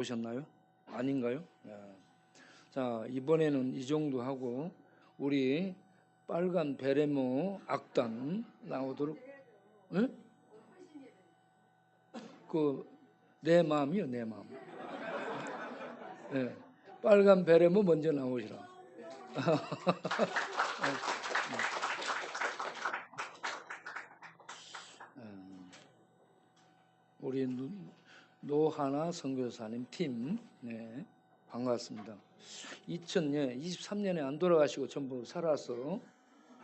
보셨나요? 아닌가요? 자, 이번에는 이 정도 하고 우리 빨간 베레모 악단 나오도록. 응? 내 마음이요, 내 마음. 예. 빨간 베레모 먼저 나오시라. 우리 노하나 선교사님 팀, 네, 반갑습니다. 2023년에 안 돌아가시고 전부 살아서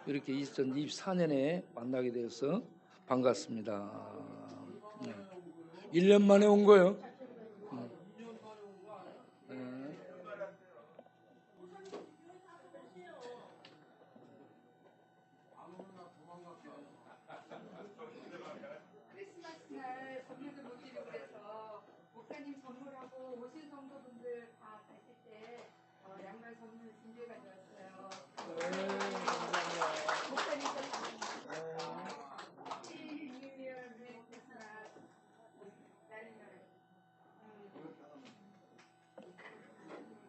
이렇게 2024년에 만나게 되어서 반갑습니다. 네. 1년 만에 온 거예요. 네. 크리스마스 날 선물도 못 드리고 그래서 목사님 선물하고 오신 성도분들 다 가실 때 양말 선물 준비해 가져왔어요. 목사님 뉴 이어 메리 크리스마스. 날리면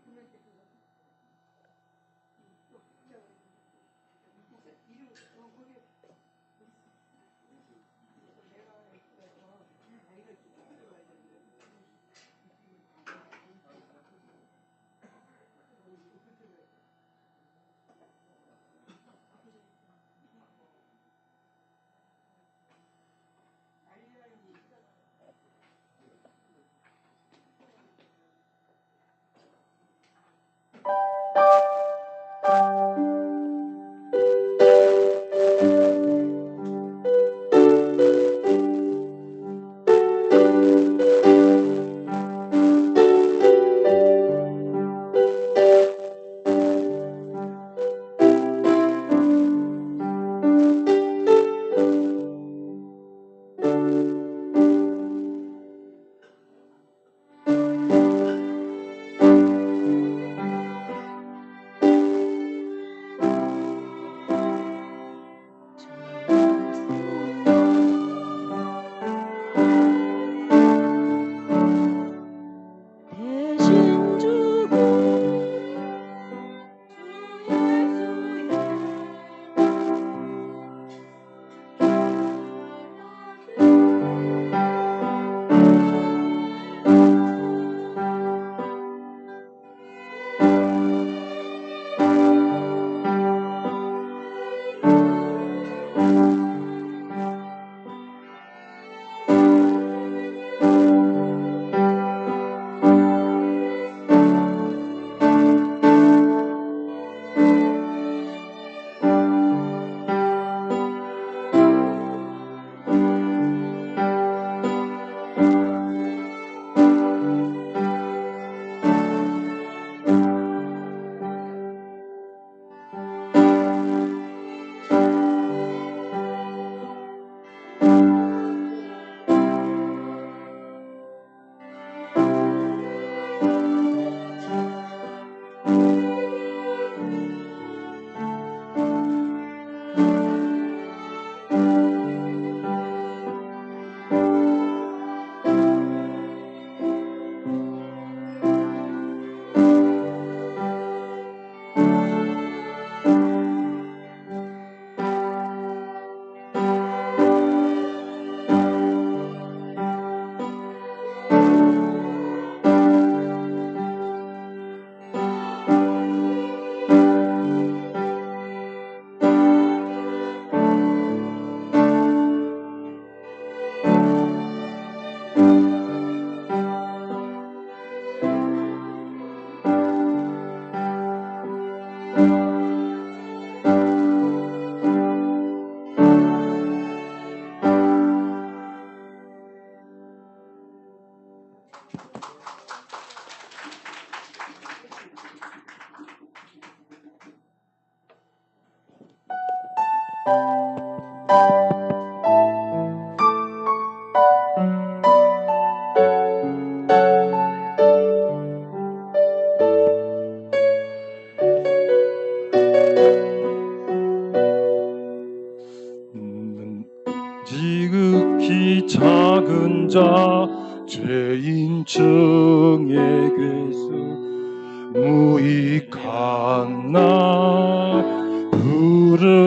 이름 거기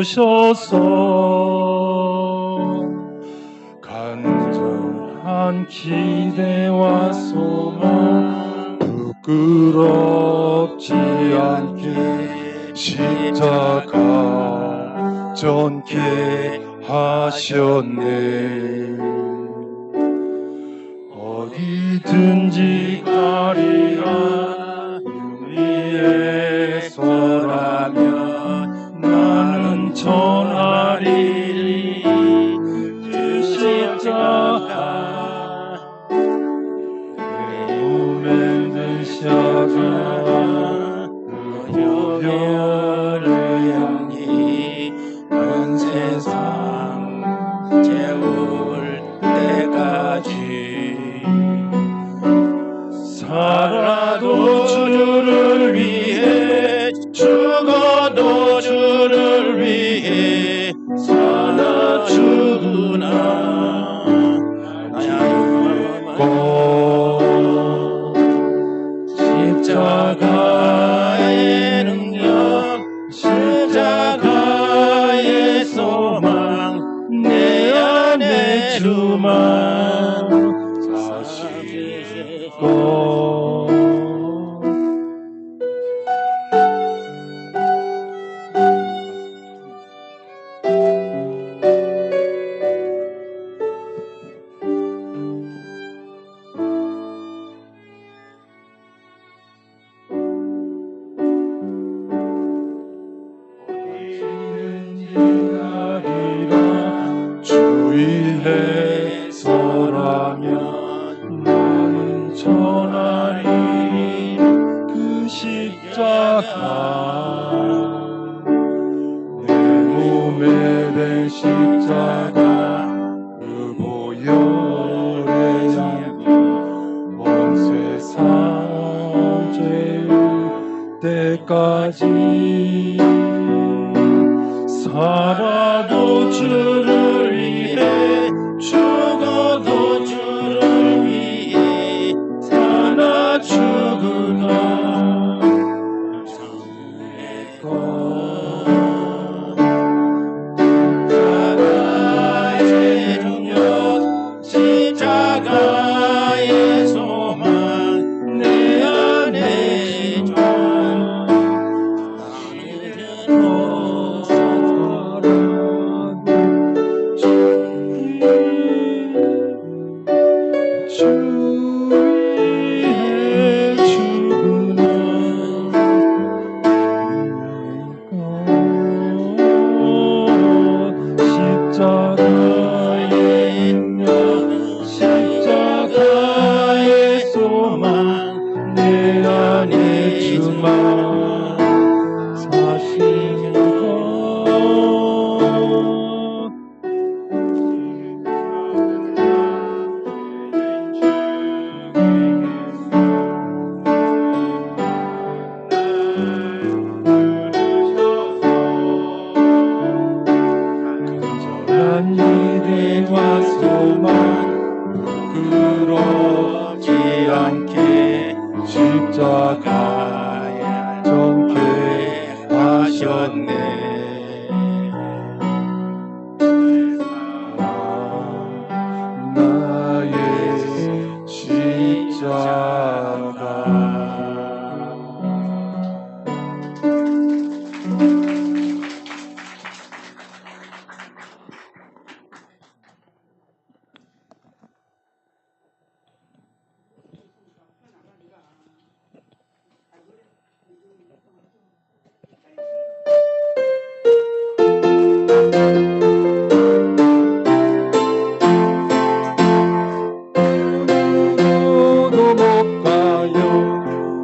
주셔서 간절한 기대와 소망 부끄럽지 않게 십자가 전케 하셨네. 어디든지 가리라 위에서라면 나는 전하리니 그 십자가 내 몸에 든 십자가 그 보혈을 향히 온 세상 채울 때까지 살아도 주를 위해 죽어도 주를 위해 사나 죽으나 나야 믿고 십자가의 능력 십자가의 소망 내 안에 주만 사시고 주일에서라면 나는 전하리 그 십자가 내 몸에 된 십자가 그 보혈의 향이 온 세상 죄울 때까지 살아도 주를 위해 죽어도 주를 위해 사나 죽으나 주의 것 십자가의 능력 십자가의 소망 내 안에 전 십자가의 능력 십자가의 소망 내 안에 주만 사시는 것 간절한 기대와 소망 부끄럽지 않게 십자가에 정케 하셨네. 나의 십자가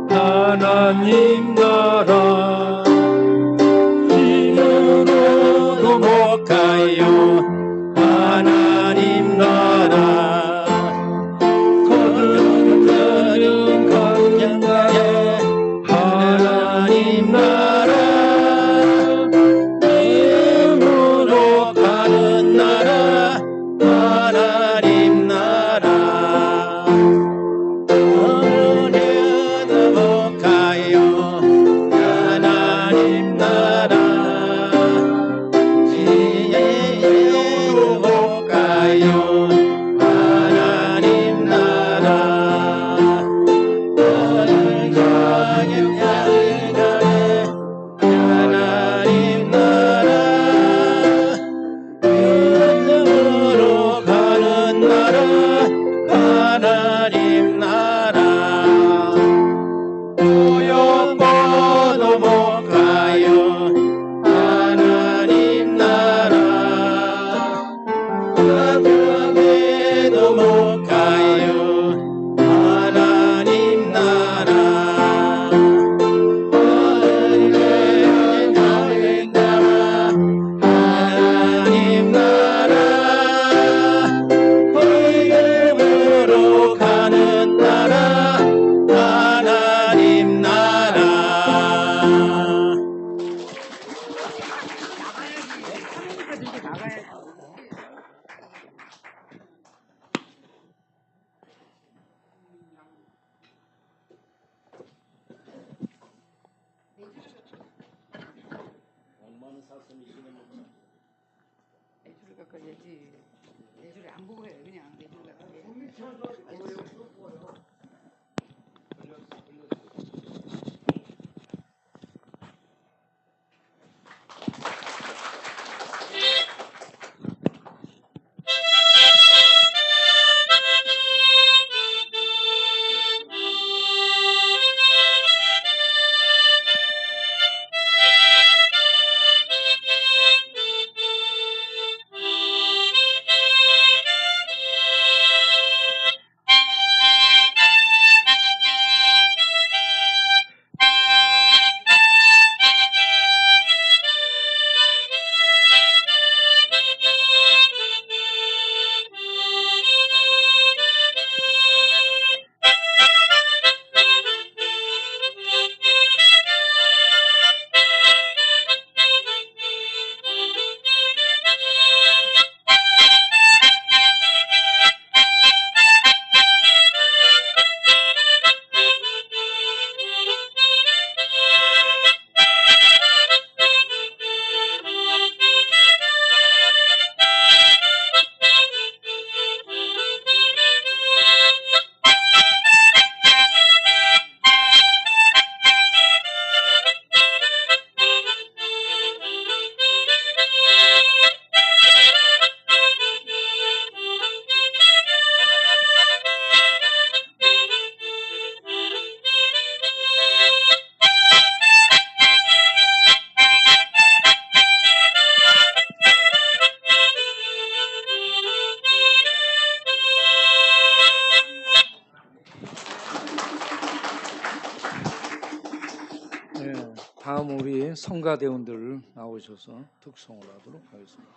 하나님 나라 힘으로도 못 가요. 하나님 나라 거듭나는 강양가에 하나님 나라 힘으로 가는 나라 하나님 나라 어려도 못 가요. 네 줄을 깎아야지. 네 줄을 안 보고 해요. 그냥 네 줄을 깎아야. 네, 다음 우리 성가대원들 나오셔서 특송을 하도록 하겠습니다.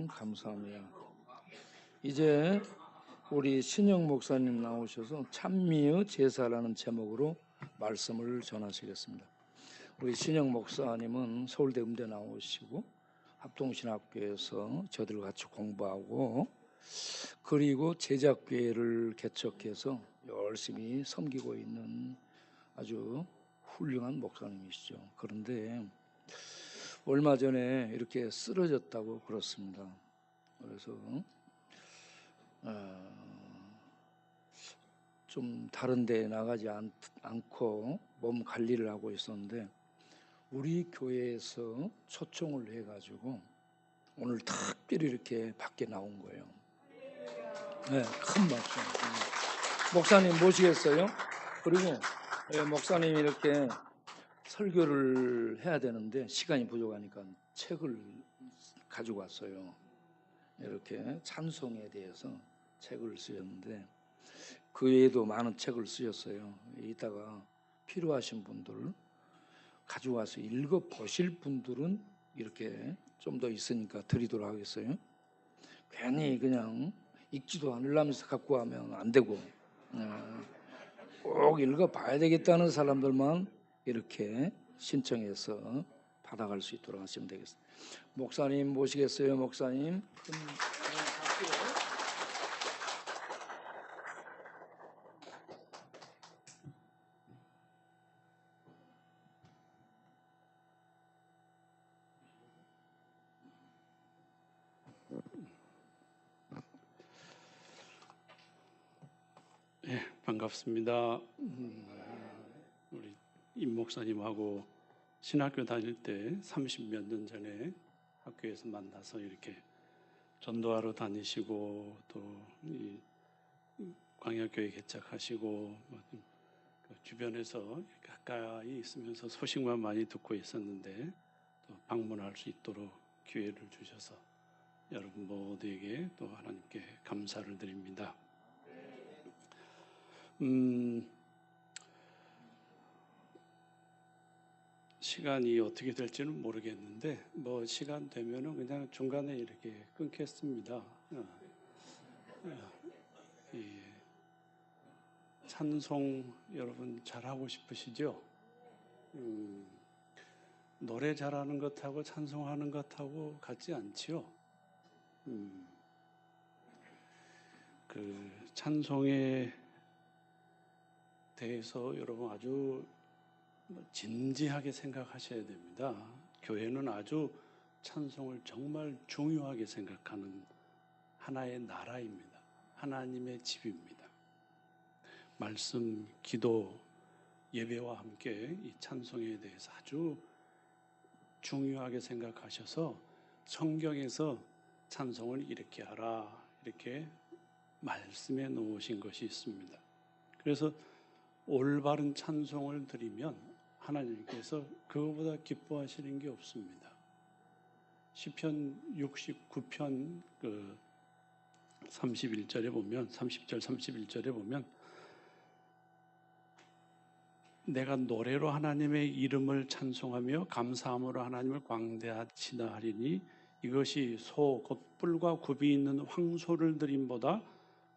감사합니다. 이제 우리 신영 목사님 나오셔서 찬미의 제사라는 제목으로 말씀을 전하시겠습니다. 우리 신영 목사님은 서울대 음대 나오시고 합동신학교에서 저들 같이 공부하고 그리고 제작교회를 개척해서 열심히 섬기고 있는 아주 훌륭한 목사님이시죠. 그런데 얼마 전에 이렇게 쓰러졌다고 그렇습니다. 그래서 좀 다른 데 나가지 않고 몸 관리를 하고 있었는데 우리 교회에서 초청을 해가지고 오늘 특별히 이렇게 밖에 나온 거예요. 네, 큰 박수. 목사님 모시겠어요? 그리고 목사님이 이렇게 설교를 해야 되는데 시간이 부족하니까 책을 가지고 왔어요. 이렇게 찬송에 대해서 책을 쓰셨는데 그 외에도 많은 책을 쓰셨어요. 이따가 필요하신 분들 가지고 와서 읽어보실 분들은 이렇게 좀 더 있으니까 드리도록 하겠어요. 괜히 그냥 읽지도 않으려면서 갖고 가면 안 되고 꼭 읽어봐야 되겠다는 사람들만 이렇게 신청해서 받아갈 수 있도록 하시면 되겠습니다. 목사님 모시겠어요? 목사님 큰 박수. 반갑습니다. 우리 임 목사님하고 신학교 다닐 때 30몇 년 전에 학교에서 만나서 이렇게 전도하러 다니시고 또 이 광야교회 개척하시고 그 주변에서 가까이 있으면서 소식만 많이 듣고 있었는데 또 방문할 수 있도록 기회를 주셔서 여러분 모두에게 또 하나님께 감사를 드립니다. 시간이 어떻게 될지는 모르겠는데 뭐 시간 되면은 그냥 중간에 이렇게 끊겠습니다. 이 찬송 여러분 잘하고 싶으시죠? 노래 잘하는 것하고 찬송하는 것하고 같지 않지요? 그 찬송에 대해서 여러분 아주 진지하게 생각하셔야 됩니다. 교회는 아주 찬송을 정말 중요하게 생각하는 하나의 나라입니다. 하나님의 집입니다. 말씀, 기도, 예배와 함께 이 찬송에 대해서 아주 중요하게 생각하셔서 성경에서 찬송을 이렇게 하라 이렇게 말씀해 놓으신 것이 있습니다. 그래서 올바른 찬송을 드리면 하나님께서 그거보다 기뻐하시는 게 없습니다. 시편 69편 31절에 보면 30절 31절에 보면 내가 노래로 하나님의 이름을 찬송하며 감사함으로 하나님을 광대하시나 하리니 이것이 소 곧 뿔과 굽이 있는 황소를 드림보다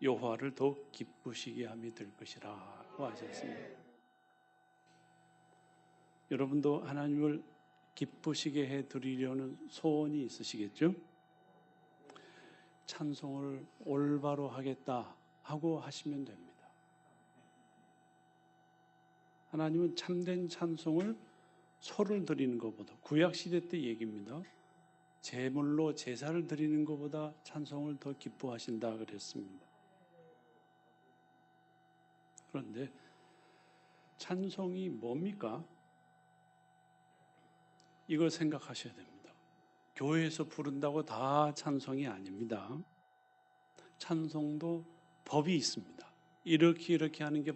여호와를 더욱 기쁘시게 함이 될 것이라고 하셨습니다. 여러분도 하나님을 기쁘시게 해 드리려는 소원이 있으시겠죠? 찬송을 올바로 하겠다 하고 하시면 됩니다. 하나님은 참된 찬송을 소를 드리는 것보다 구약시대 때 얘기입니다. 제물로 제사를 드리는 것보다 찬송을 더 기뻐하신다 그랬습니다. 그런데 찬송이 뭡니까? 이걸 생각하셔야 됩니다. 교회에서 부른다고 다 찬송이 아닙니다. 찬송도 법이 있습니다. 이렇게 하는 게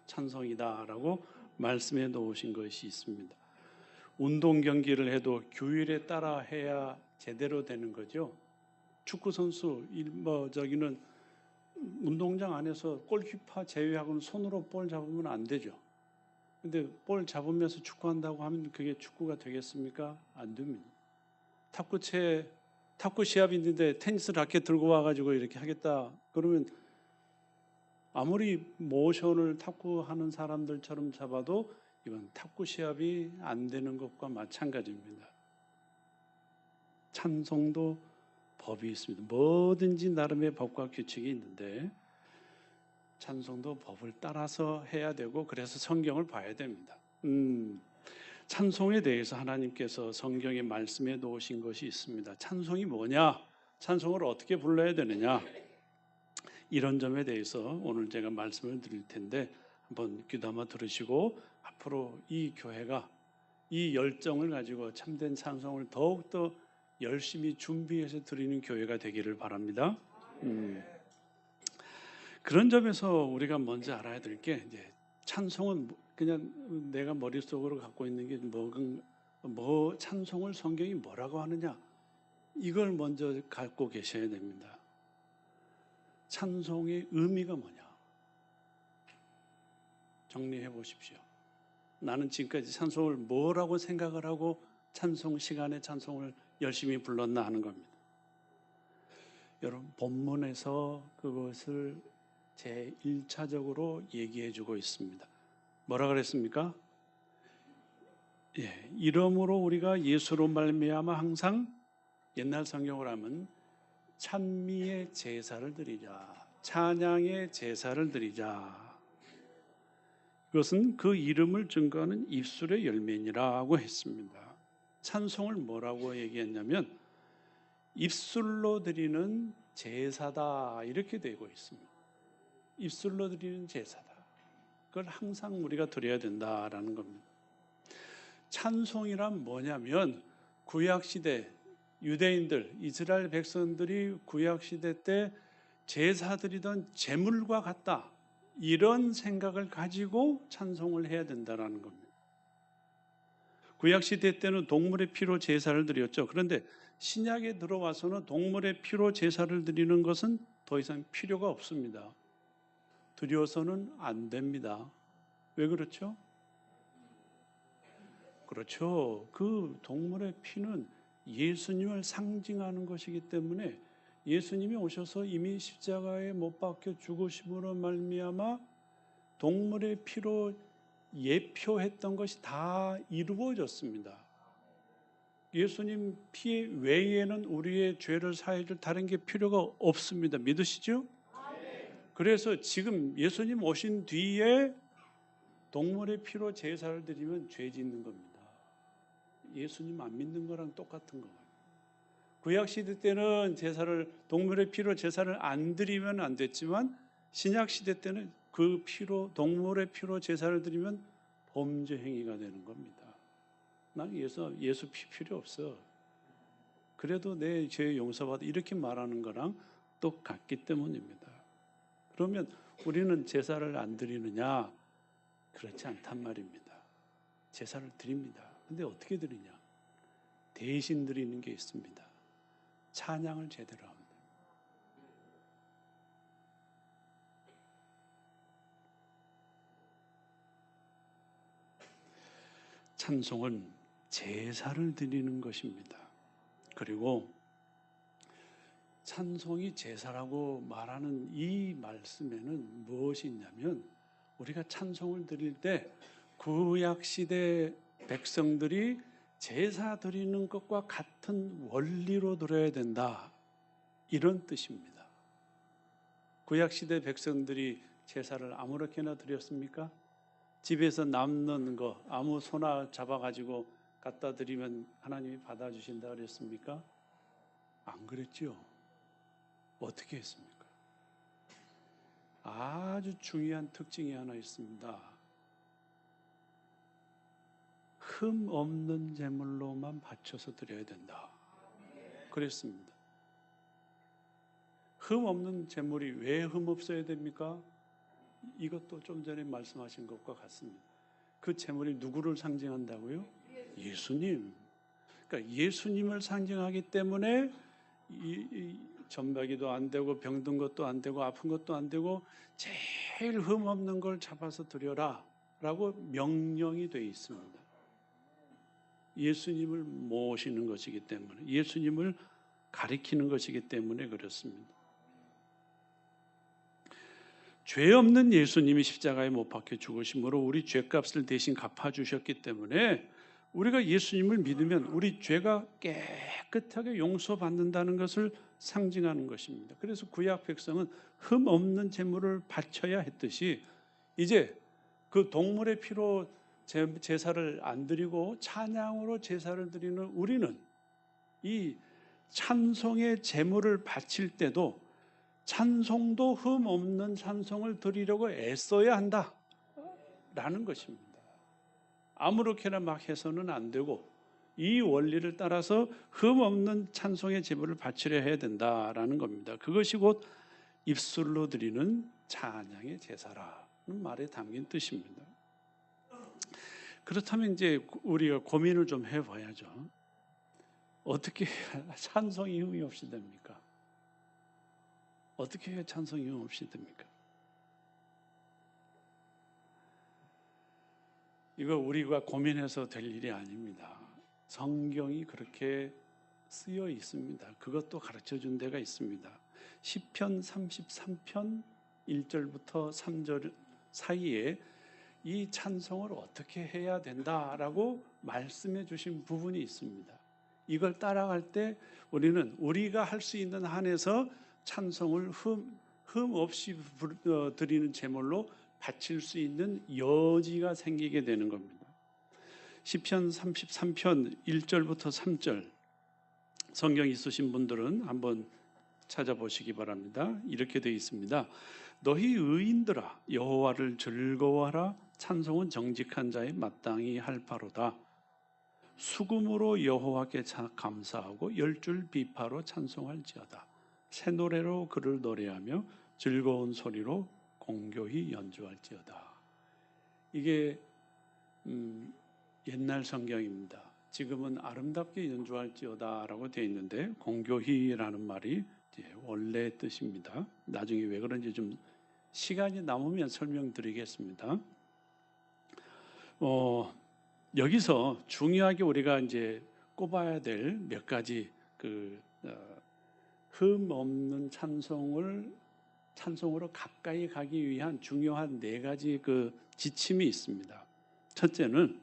찬송이다라고 말씀해 놓으신 것이 있습니다. 운동 경기를 해도 규율에 따라 해야 제대로 되는 거죠. 축구 선수 저기는 운동장 안에서 골키퍼 제외하고는 손으로 볼 잡으면 안 되죠. 근데 볼 잡으면서 축구한다고 하면 그게 축구가 되겠습니까? 안 됩니다. 탁구채 탁구 시합이 있는데 테니스 라켓 들고 와가지고 이렇게 하겠다 그러면 아무리 모션을 탁구하는 사람들처럼 잡아도 이건 탁구 시합이 안 되는 것과 마찬가지입니다. 찬송도 법이 있습니다. 뭐든지 나름의 법과 규칙이 있는데 찬송도 법을 따라서 해야 되고 그래서 성경을 봐야 됩니다. 찬송에 대해서 하나님께서 성경의 말씀에 놓으신 것이 있습니다. 찬송이 뭐냐? 찬송을 어떻게 불러야 되느냐? 이런 점에 대해서 오늘 제가 말씀을 드릴 텐데 한번 귀담아 들으시고 앞으로 이 교회가 이 열정을 가지고 참된 찬송을 더욱더 열심히 준비해서 드리는 교회가 되기를 바랍니다. 그런 점에서 우리가 먼저 알아야 될 게 이제 찬송은 그냥 내가 머릿속으로 갖고 있는 게 뭐 찬송을 성경이 뭐라고 하느냐 이걸 먼저 갖고 계셔야 됩니다. 찬송의 의미가 뭐냐 정리해 보십시오. 나는 지금까지 찬송을 뭐라고 생각을 하고 찬송 시간에 찬송을 열심히 불렀나 하는 겁니다. 여러분 본문에서 그것을 제 1차적으로 얘기해 주고 있습니다. 뭐라 그랬습니까? 이러므로 우리가 예수로 말미암아 항상 옛날 성경으로 하면 찬미의 제사를 드리자, 찬양의 제사를 드리자. 이것은 그 이름을 증거하는 입술의 열매니라고 했습니다. 찬송을 뭐라고 얘기했냐면 입술로 드리는 제사다 이렇게 되고 있습니다. 입술로 드리는 제사다. 그걸 항상 우리가 드려야 된다라는 겁니다. 찬송이란 뭐냐면 구약시대 유대인들, 이스라엘 백성들이 구약시대 때 제사 드리던 제물과 같다. 이런 생각을 가지고 찬송을 해야 된다는 겁니다. 구약시대 때는 동물의 피로 제사를 드렸죠. 그런데 신약에 들어와서는 동물의 피로 제사를 드리는 것은 더 이상 필요가 없습니다. 드려서는 안 됩니다. 왜 그렇죠? 그렇죠. 그 동물의 피는 예수님을 상징하는 것이기 때문에 예수님이 오셔서 이미 십자가에 못 박혀 죽으심으로 말미암아 동물의 피로 예표했던 것이 다 이루어졌습니다. 예수님 피 외에는 우리의 죄를 사해 줄 다른 게 필요가 없습니다. 믿으시죠? 그래서 지금 예수님 오신 뒤에 동물의 피로 제사를 드리면 죄 짓는 겁니다. 예수님 안 믿는 거랑 똑같은 거예요. 구약시대 때는 동물의 피로 제사를 안 드리면 안 됐지만 신약시대 때는 그 피로 동물의 피로 제사를 드리면 범죄 행위가 되는 겁니다. 나는 예수 피 필요 없어. 그래도 내 죄 용서받아 이렇게 말하는 거랑 똑같기 때문입니다. 그러면 우리는 제사를 안 드리느냐? 그렇지 않단 말입니다. 제사를 드립니다. 근데 어떻게 드리냐? 대신 드리는 게 있습니다. 찬양을 제대로 합니다. 찬송은 제사를 드리는 것입니다. 그리고 찬송이 제사라고 말하는 이 말씀에는 무엇이 있냐면 우리가 찬송을 드릴 때 구약시대 백성들이 제사 드리는 것과 같은 원리로 드려야 된다. 이런 뜻입니다. 구약시대 백성들이 제사를 아무렇게나 드렸습니까? 집에서 남는 거 아무 소나 잡아가지고 갖다 드리면 하나님이 받아주신다 그랬습니까? 안 그랬죠. 어떻게 했습니까? 아주 중요한 특징이 하나 있습니다. 흠 없는 제물로만 바쳐서 드려야 된다. 그랬습니다. 흠 없는 제물이 왜 흠 없어야 됩니까? 이것도 좀 전에 말씀하신 것과 같습니다. 그 제물이 누구를 상징한다고요? 예수님. 그러니까 예수님을 상징하기 때문에 이 점박이도 안 되고 병든 것도 안 되고 아픈 것도 안 되고 제일 흠 없는 걸 잡아서 드려라 라고 명령이 되어 있습니다. 예수님을 모시는 것이기 때문에 예수님을 가리키는 것이기 때문에 그렇습니다. 죄 없는 예수님이 십자가에 못 박혀 죽으심으로 우리 죄값을 대신 갚아주셨기 때문에 우리가 예수님을 믿으면 우리 죄가 깨끗하게 용서받는다는 것을 상징하는 것입니다. 그래서 구약 백성은 흠 없는 제물을 바쳐야 했듯이 이제 그 동물의 피로 제사를 안 드리고 찬양으로 제사를 드리는 우리는 이 찬송의 제물을 바칠 때도 찬송도 흠 없는 찬송을 드리려고 애써야 한다라는 것입니다. 아무렇게나 막 해서는 안 되고 이 원리를 따라서 흠 없는 찬송의 제물을 바치려 해야 된다라는 겁니다. 그것이 곧 입술로 드리는 찬양의 제사라는 말에 담긴 뜻입니다. 그렇다면 이제 우리가 고민을 좀 해봐야죠. 어떻게 해야 찬송이 흠이 없이 됩니까? 어떻게 해야 찬송이 흠 없이 됩니까? 이거 우리가 고민해서 될 일이 아닙니다. 성경이 그렇게 쓰여 있습니다. 그것도 가르쳐 준 데가 있습니다. 시편 33편 1절부터 3절 사이에 이 찬송을 어떻게 해야 된다라고 말씀해 주신 부분이 있습니다. 이걸 따라갈 때 우리는 우리가 할 수 있는 한에서 찬송을 흠 없이 드리는 제물로 바칠 수 있는 여지가 생기게 되는 겁니다. 시편 33편 1절부터 3절 성경 있으신 분들은 한번 찾아보시기 바랍니다. 이렇게 되어 있습니다. 너희 의인들아 여호와를 즐거워하라. 찬송은 정직한 자의 마땅히 할 바로다. 수금으로 여호와께 감사하고 열줄 비파로 찬송할지어다. 새 노래로 그를 노래하며 즐거운 소리로 공교히 연주할지어다. 이게 옛날 성경입니다. 지금은 아름답게 연주할지어다라고 되어 있는데 공교히라는 말이 원래 뜻입니다. 나중에 왜 그런지 좀 시간이 남으면 설명드리겠습니다. 여기서 중요하게 우리가 이제 꼽아야 될 몇 가지 흠 없는 찬송으로 가까이 가기 위한 중요한 네 가지 지침이 있습니다. 첫째는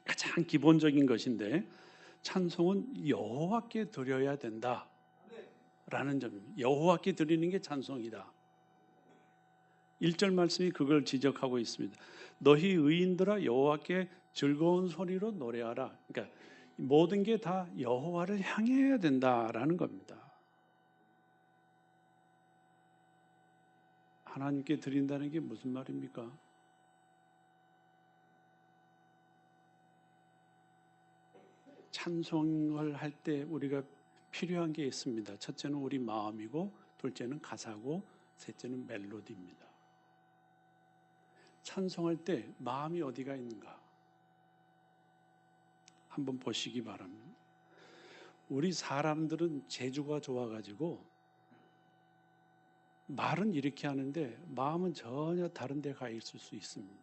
가장 기본적인 것인데 찬송은 여호와께 드려야 된다라는 점입니다. 여호와께 드리는 게 찬송이다. 1절 말씀이 그걸 지적하고 있습니다. 너희 의인들아 여호와께 즐거운 소리로 노래하라. 그러니까 모든 게 다 여호와를 향해야 된다라는 겁니다. 하나님께 드린다는 게 무슨 말입니까? 찬송을 할 때 우리가 필요한 게 있습니다. 첫째는 우리 마음이고, 둘째는 가사고, 셋째는 멜로디입니다. 찬송할 때 마음이 어디가 있는가? 한번 보시기 바랍니다. 우리 사람들은 재주가 좋아가지고 말은 이렇게 하는데 마음은 전혀 다른 데 가 있을 수 있습니다.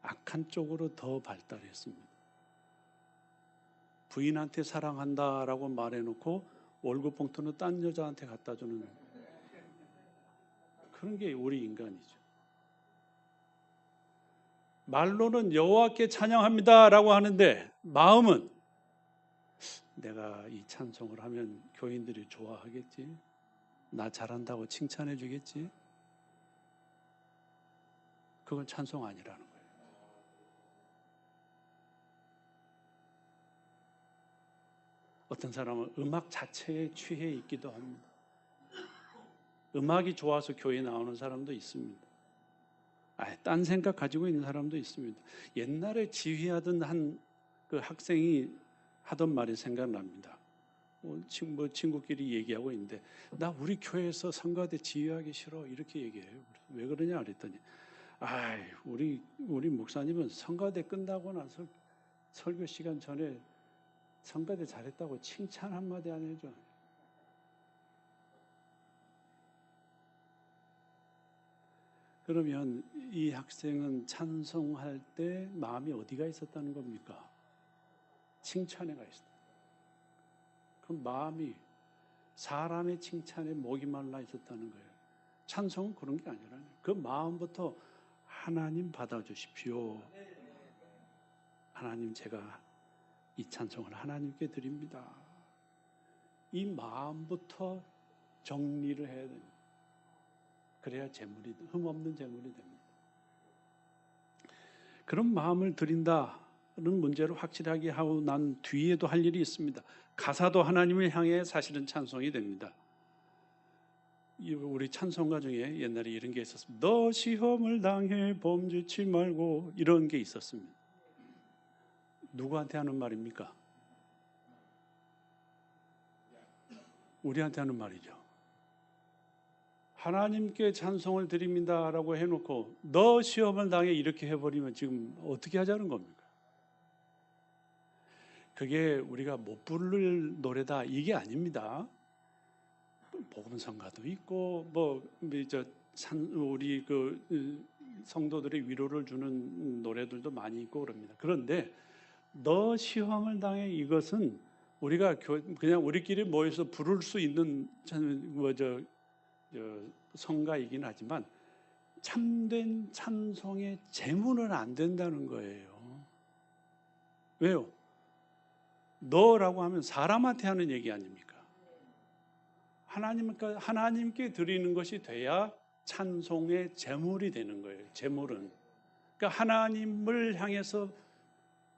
악한 쪽으로 더 발달했습니다. 부인한테 사랑한다라고 말해놓고 월급 봉투는 딴 여자한테 갖다 주는 그런 게 우리 인간이죠. 말로는 여호와께 찬양합니다라고 하는데 마음은 내가 이 찬송을 하면 교인들이 좋아하겠지, 나 잘한다고 칭찬해 주겠지. 그건 찬송 아니라는 거예요. 어떤 사람은 음악 자체에 취해 있기도 합니다. 음악이 좋아서 교회 나오는 사람도 있습니다. 딴 생각 가지고 있는 사람도 있습니다. 옛날에 지휘하던 한 그 학생이 하던 말이 생각납니다. 친구끼리 얘기하고 있는데 나 우리 교회에서 성가대 지휘하기 싫어 이렇게 얘기해요. 왜 그러냐 그랬더니 우리 목사님은 성가대 끝나고 나서 설교 시간 전에 성가대 잘했다고 칭찬 한마디 안 해줘. 그러면 이 학생은 찬송할 때 마음이 어디가 있었다는 겁니까? 칭찬에가 있었다. 그 마음이 사람의 칭찬에 목이 말라 있었다는 거예요. 찬송은 그런 게 아니라요. 그 마음부터 하나님 받아주십시오. 하나님, 제가 이 찬송을 하나님께 드립니다. 이 마음부터 정리를 해야 됩니다. 그래야 재물이, 흠없는 재물이 됩니다. 그런 마음을 드린다는 문제를 확실하게 하고 난 뒤에도 할 일이 있습니다. 가사도 하나님을 향해 사실은 찬송이 됩니다. 우리 찬송가 중에 옛날에 이런 게 있었습니다. 너 시험을 당해 범죄치 말고, 이런 게 있었습니다. 누구한테 하는 말입니까? 우리한테 하는 말이죠. 하나님께 찬송을 드립니다라고 해놓고 너 시험을 당해 이렇게 해버리면 지금 어떻게 하자는 겁니까? 그게 우리가 못 부를 노래다 이게 아닙니다. 복음성가도 있고 우리 그 성도들의 위로를 주는 노래들도 많이 있고 그럽니다. 그런데 너 시험을 당해, 이것은 우리가 그냥 우리끼리 모여서 부를 수 있는 성가이긴 하지만 참된 찬송의 제문은 안 된다는 거예요. 왜요? 너라고 하면 사람한테 하는 얘기 아닙니까? 하나님께 드리는 것이 돼야 찬송의 제물이 되는 거예요. 제물은. 그러니까 하나님을 향해서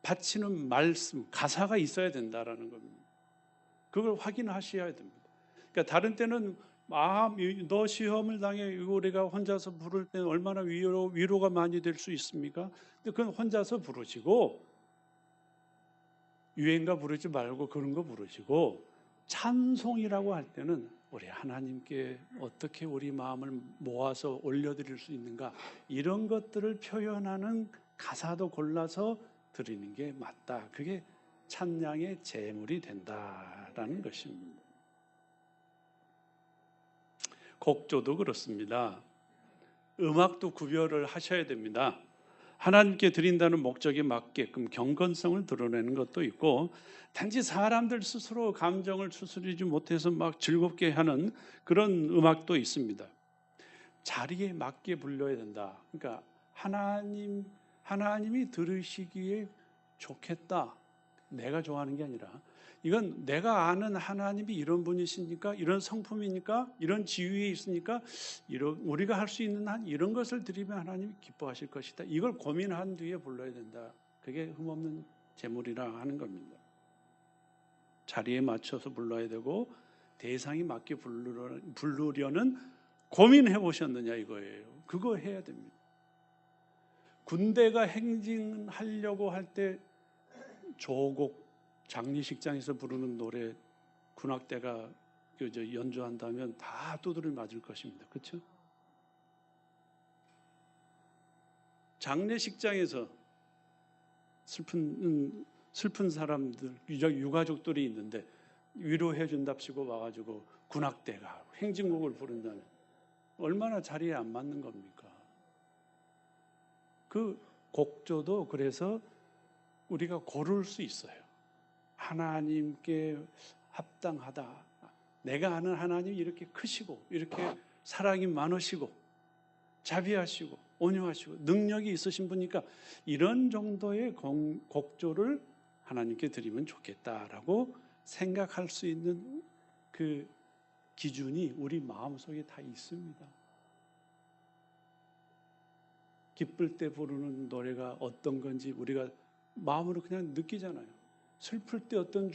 바치는 말씀, 가사가 있어야 된다라는 겁니다. 그걸 확인하셔야 됩니다. 그러니까 다른 때는 너 시험을 당해, 우리가 혼자서 부를 때는 얼마나 위로가 많이 될 수 있습니까? 근데 그건 혼자서 부르시고, 유행가 부르지 말고 그런 거 부르시고, 찬송이라고 할 때는 우리 하나님께 어떻게 우리 마음을 모아서 올려드릴 수 있는가, 이런 것들을 표현하는 가사도 골라서 드리는 게 맞다. 그게 찬양의 제물이 된다라는 것입니다. 곡조도 그렇습니다. 음악도 구별을 하셔야 됩니다. 하나님께 드린다는 목적에 맞게끔 경건성을 드러내는 것도 있고, 단지 사람들 스스로 감정을 추스리지 못해서 막 즐겁게 하는 그런 음악도 있습니다. 자리에 맞게 불러야 된다. 그러니까 하나님이 들으시기에 좋겠다, 내가 좋아하는 게 아니라, 이건 내가 아는 하나님이 이런 분이시니까, 이런 성품이니까, 이런 지위에 있으니까 우리가 할 수 있는 한 이런 것을 드리면 하나님이 기뻐하실 것이다. 이걸 고민한 뒤에 불러야 된다. 그게 흠없는 제물이라 하는 겁니다. 자리에 맞춰서 불러야 되고, 대상이 맞게 부르려는 고민해 보셨느냐 이거예요. 그거 해야 됩니다. 군대가 행진하려고 할 때 조곡, 장례식장에서 부르는 노래, 군악대가 연주한다면 다 두드려 맞을 것입니다. 그렇죠? 장례식장에서 슬픈 사람들, 유가족들이 있는데 위로해 준답시고 와가지고 군악대가 행진곡을 부른다면 얼마나 자리에 안 맞는 겁니까? 그 곡조도 그래서 우리가 고를 수 있어요. 하나님께 합당하다. 내가 아는 하나님이 이렇게 크시고, 이렇게 사랑이 많으시고, 자비하시고, 온유하시고, 능력이 있으신 분이니까 이런 정도의 곡조를 하나님께 드리면 좋겠다라고 생각할 수 있는 그 기준이 우리 마음속에 다 있습니다. 기쁠 때 부르는 노래가 어떤 건지 우리가 마음으로 그냥 느끼잖아요. 슬플 때 어떤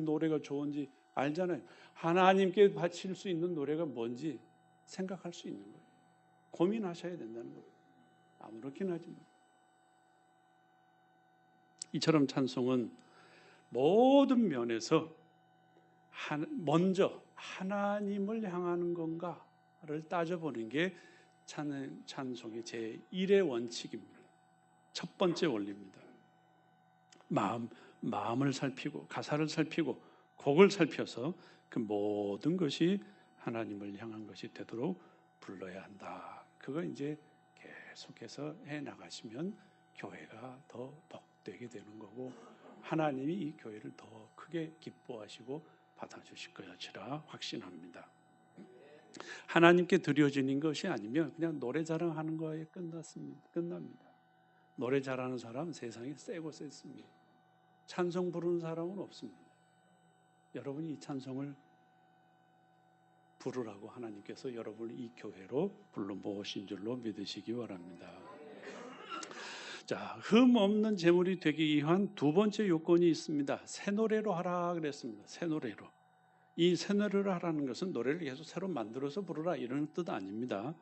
노래가 좋은지 알잖아요. 하나님께 바칠 수 있는 노래가 뭔지 생각할 수 있는 거예요. 고민하셔야 된다는 거예요. 아무렇게나 하지 마. 이처럼 찬송은 모든 면에서 먼저 하나님을 향하는 건가를 따져보는 게 찬송의 제1의 원칙입니다. 첫 번째 원리입니다. 마음을 살피고 가사를 살피고 곡을 살펴서 그 모든 것이 하나님을 향한 것이 되도록 불러야 한다. 그걸 이제 계속해서 해 나가시면 교회가 더 복되게 되는 거고 하나님이 이 교회를 더 크게 기뻐하시고 받아주실 것이라 확신합니다. 하나님께 드려지는 것이 아니면 그냥 노래 자랑하는 거에 끝납니다. 노래 잘하는 사람 세상에 세고 셌습니다. 찬송 부르는 사람은 없습니다. 여러분이 이 찬송을 부르라고 하나님께서 여러분을 이 교회로 불러 모으신 줄로 믿으시기 바랍니다. 자, 흠 없는 제물이 되기 위한 두 번째 요건이 있습니다. 새 노래로 하라 그랬습니다. 새 노래로. 이 새 노래로 하라는 것은 노래를 계속 새로 만들어서 부르라 이런 뜻 아닙니다.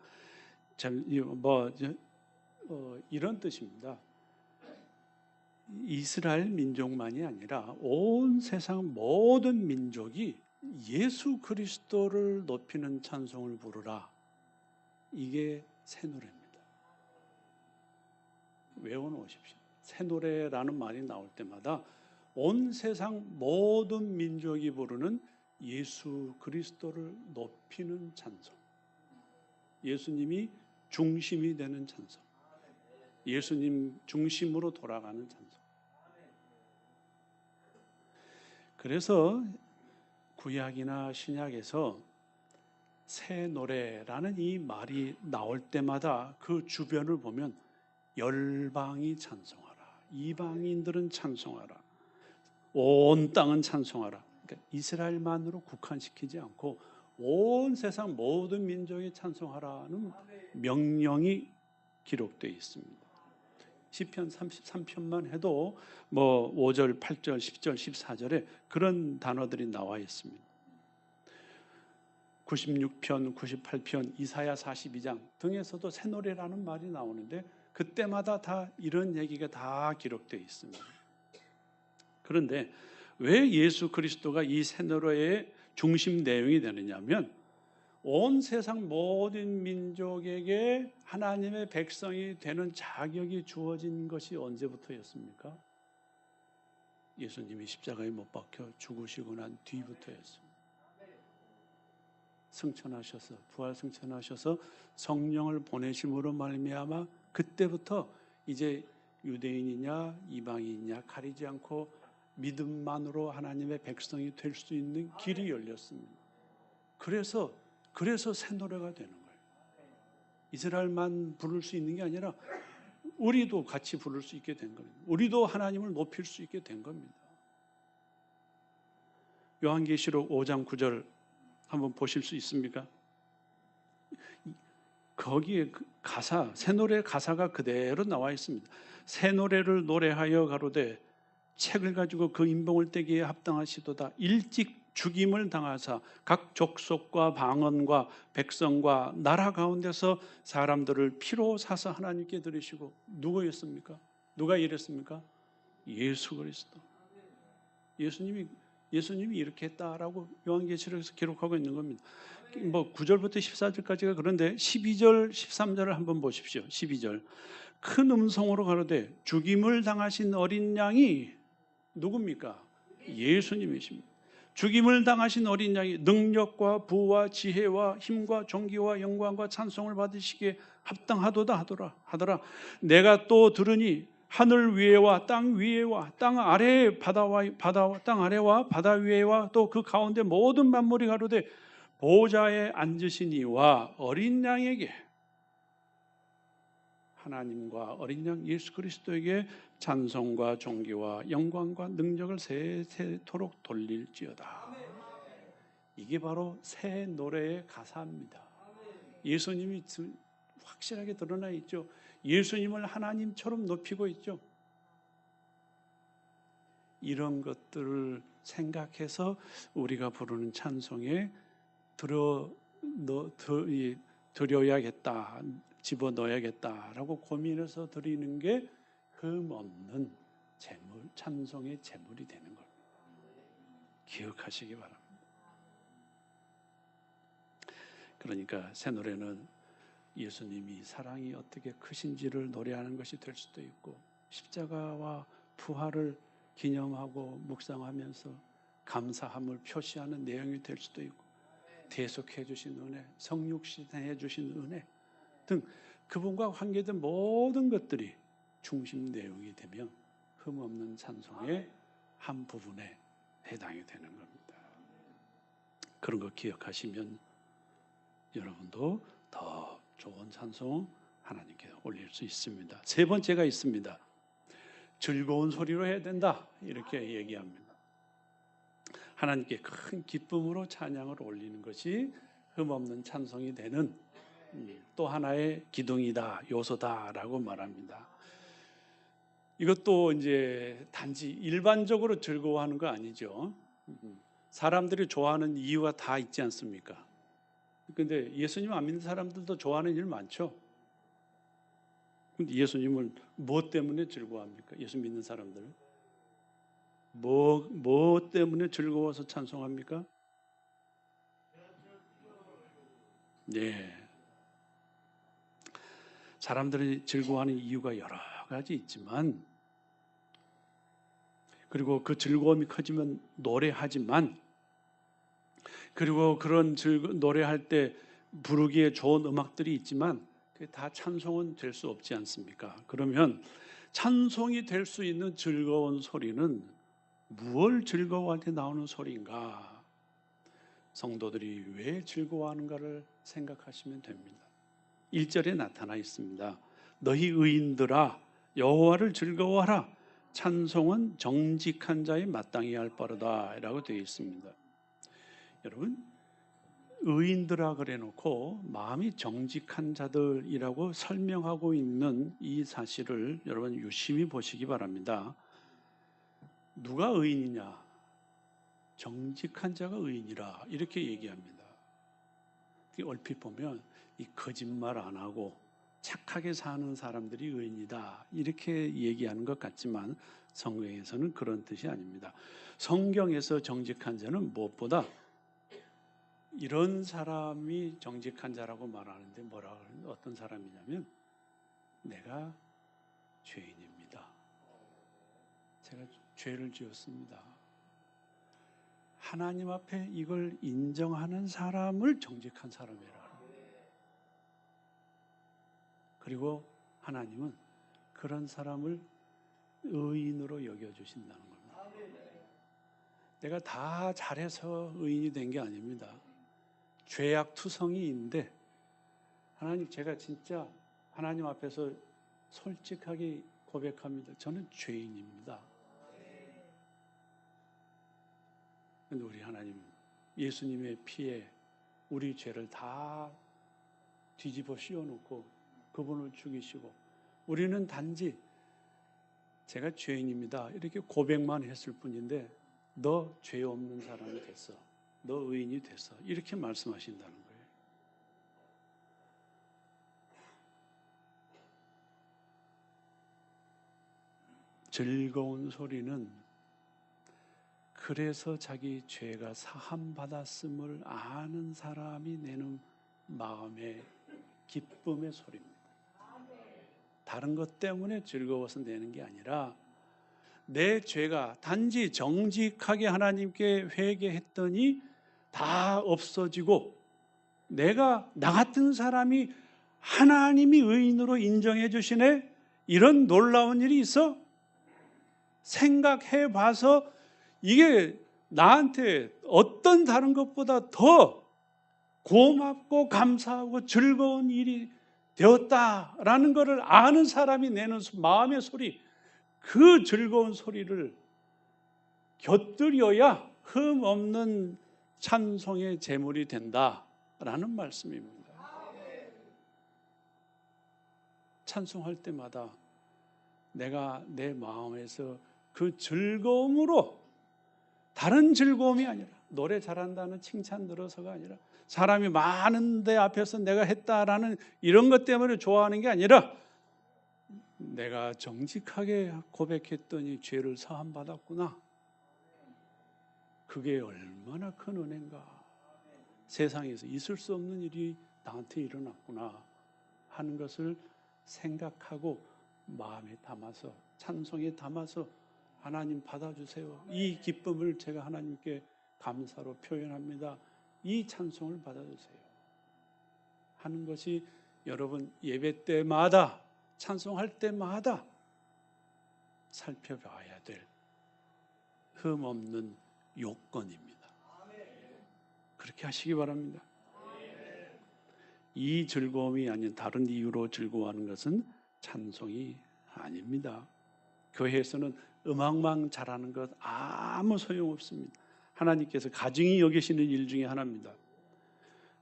이런 뜻입니다. 이스라엘 민족만이 아니라 온 세상 모든 민족이 예수 그리스도를 높이는 찬송을 부르라. 이게 새 노래입니다. 외워놓으십시오. 새 노래라는 말이 나올 때마다 온 세상 모든 민족이 부르는 예수 그리스도를 높이는 찬송, 예수님이 중심이 되는 찬송, 예수님 중심으로 돌아가는 찬송. 그래서 구약이나 신약에서 새 노래라는 이 말이 나올 때마다 그 주변을 보면 열방이 찬송하라, 이방인들은 찬송하라, 온 땅은 찬송하라. 그러니까 이스라엘만으로 국한시키지 않고 온 세상 모든 민족이 찬송하라는 명령이 기록되어 있습니다. 시편 33편만 해도 5절, 8절, 10절, 14절에 그런 단어들이 나와 있습니다. 96편, 98편, 이사야 42장 등에서도 새 노래라는 말이 나오는데 그때마다 다 이런 얘기가 다 기록되어 있습니다. 그런데 왜 예수 그리스도가 이 새 노래의 중심 내용이 되느냐면 온 세상 모든 민족에게 하나님의 백성이 되는 자격이 주어진 것이 언제부터였습니까? 예수님이 십자가에 못 박혀 죽으시고 난 뒤부터였습니다. 승천하셔서 부활 승천하셔서 성령을 보내심으로 말미암아 그때부터 이제 유대인이냐 이방인이냐 가리지 않고 믿음만으로 하나님의 백성이 될 수 있는 길이 열렸습니다. 그래서 새 노래가 되는 거예요. 이스라엘만 부를 수 있는 게 아니라 우리도 같이 부를 수 있게 된 겁니다. 우리도 하나님을 높일 수 있게 된 겁니다. 요한계시록 5장 9절 한번 보실 수 있습니까? 거기에 가사, 새 노래 가사가 그대로 나와 있습니다. 새 노래를 노래하여 가로되 책을 가지고 그 인봉을 떼기에 합당하시도다. 일찍 죽임을 당하사 각 족속과 방언과 백성과 나라 가운데서 사람들을 피로 사서 하나님께 드리시고 누구였습니까? 누가 이랬습니까? 예수 그리스도. 예수님이 이렇게 했다라고 요한계시록에서 기록하고 있는 겁니다. 9절부터 14절까지가 그런데 12절, 13절을 한번 보십시오. 12절. 큰 음성으로 가로되 죽임을 당하신 어린 양이 누굽니까? 예수님이십니다. 죽임을 당하신 어린 양이 능력과 부와 지혜와 힘과 존귀와 영광과 찬송을 받으시기에 합당하도다 하더라. 내가 또 들으니 하늘 위에와 땅 위에와 땅 아래 땅 아래와 바다 위에와 또 그 가운데 모든 만물이 가로되 보좌에 앉으신 이와 어린 양에게 하나님과 어린 양 예수 그리스도에게 찬송과 존귀와 영광과 능력을 세세토록 돌릴지어다. 이게 바로 새 노래의 가사입니다. 예수님이 확실하게 드러나 있죠. 예수님을 하나님처럼 높이고 있죠. 이런 것들을 생각해서 우리가 부르는 찬송에 드려야겠다, 집어넣어야겠다라고 고민해서 드리는 게 흠없는 제물, 찬송의 제물이 되는 겁니다. 기억하시기 바랍니다. 그러니까 새 노래는 예수님이 사랑이 어떻게 크신지를 노래하는 것이 될 수도 있고 십자가와 부활을 기념하고 묵상하면서 감사함을 표시하는 내용이 될 수도 있고 대속해 주신 은혜, 성육신해 주신 은혜 등 그분과 관계된 모든 것들이 중심 내용이 되면 흠없는 찬송의 한 부분에 해당이 되는 겁니다. 그런 거 기억하시면 여러분도 더 좋은 찬송 하나님께 올릴 수 있습니다. 세 번째가 있습니다. 즐거운 소리로 해야 된다, 이렇게 얘기합니다. 하나님께 큰 기쁨으로 찬양을 올리는 것이 흠없는 찬송이 되는 또 하나의 기둥이다, 요소다라고 말합니다. 이것도 이제 단지 일반적으로 즐거워하는 거 아니죠. 사람들이 좋아하는 이유가 다 있지 않습니까? 근데 예수님 안 믿는 사람들도 좋아하는 일 많죠. 근데 예수님을 뭐 때문에 즐거워합니까? 예수 믿는 사람들 뭐 때문에 즐거워서 찬송합니까? 네. 사람들이 즐거워하는 이유가 여러 가지 있지만, 그리고 그 즐거움이 커지면 노래하지만, 그리고 그런 노래할 때 부르기에 좋은 음악들이 있지만 그게 다 찬송은 될 수 없지 않습니까? 그러면 찬송이 될 수 있는 즐거운 소리는 무엇을 즐거워할 때 나오는 소리인가? 성도들이 왜 즐거워하는가를 생각하시면 됩니다. 1절에 나타나 있습니다. 너희 의인들아 여호와를 즐거워하라. 찬송은 정직한 자의 마땅히 할 바로다 라고 되어 있습니다. 여러분, 의인들아 그래 놓고 마음이 정직한 자들이라고 설명하고 있는 이 사실을 여러분 유심히 보시기 바랍니다. 누가 의인이냐? 정직한 자가 의인이라 이렇게 얘기합니다. 얼핏 보면 이 거짓말 안 하고 착하게 사는 사람들이 의인이다 이렇게 얘기하는 것 같지만 성경에서는 그런 뜻이 아닙니다. 성경에서 정직한 자는 무엇보다 이런 사람이 정직한 자라고 말하는데 어떤 사람이냐면 내가 죄인입니다. 제가 죄를 지었습니다. 하나님 앞에 이걸 인정하는 사람을 정직한 사람이라. 그리고 하나님은 그런 사람을 의인으로 여겨주신다는 겁니다. 내가 다 잘해서 의인이 된 게 아닙니다. 죄악투성이 있는데 하나님, 제가 진짜 하나님 앞에서 솔직하게 고백합니다. 저는 죄인입니다. 근데 우리 하나님, 예수님의 피에 우리 죄를 다 뒤집어 씌워놓고 그분을 죽이시고 우리는 단지 제가 죄인입니다 이렇게 고백만 했을 뿐인데 너 죄 없는 사람이 됐어, 너 의인이 됐어 이렇게 말씀하신다는 거예요. 즐거운 소리는 그래서 자기 죄가 사함받았음을 아는 사람이 내는 마음의 기쁨의 소리입니다. 다른 것 때문에 즐거워서 내는 게 아니라 내 죄가 단지 정직하게 하나님께 회개했더니 다 없어지고 내가 나 같은 사람이 하나님이 의인으로 인정해 주시네, 이런 놀라운 일이 있어? 생각해 봐서 이게 나한테 어떤 다른 것보다 더 고맙고 감사하고 즐거운 일이 되었다라는 것을 아는 사람이 내는 마음의 소리, 그 즐거운 소리를 곁들여야 흠 없는 찬송의 제물이 된다라는 말씀입니다. 찬송할 때마다 내가 내 마음에서 그 즐거움으로, 다른 즐거움이 아니라 노래 잘한다는 칭찬 들어서가 아니라 사람이 많은데 앞에서 내가 했다라는 이런 것 때문에 좋아하는 게 아니라 내가 정직하게 고백했더니 죄를 사함받았구나, 그게 얼마나 큰 은혜인가, 세상에서 있을 수 없는 일이 나한테 일어났구나 하는 것을 생각하고 마음에 담아서 찬송에 담아서 하나님 받아주세요, 이 기쁨을 제가 하나님께 감사로 표현합니다, 이 찬송을 받아주세요 하는 것이 여러분 예배 때마다 찬송할 때마다 살펴봐야 될 틈없는 요건입니다. 그렇게 하시기 바랍니다. 이 즐거움이 아닌 다른 이유로 즐거워하는 것은 찬송이 아닙니다. 교회에서는 음악만 잘하는 것 아무 소용없습니다. 하나님께서 가증히 여기시는 일 중에 하나입니다.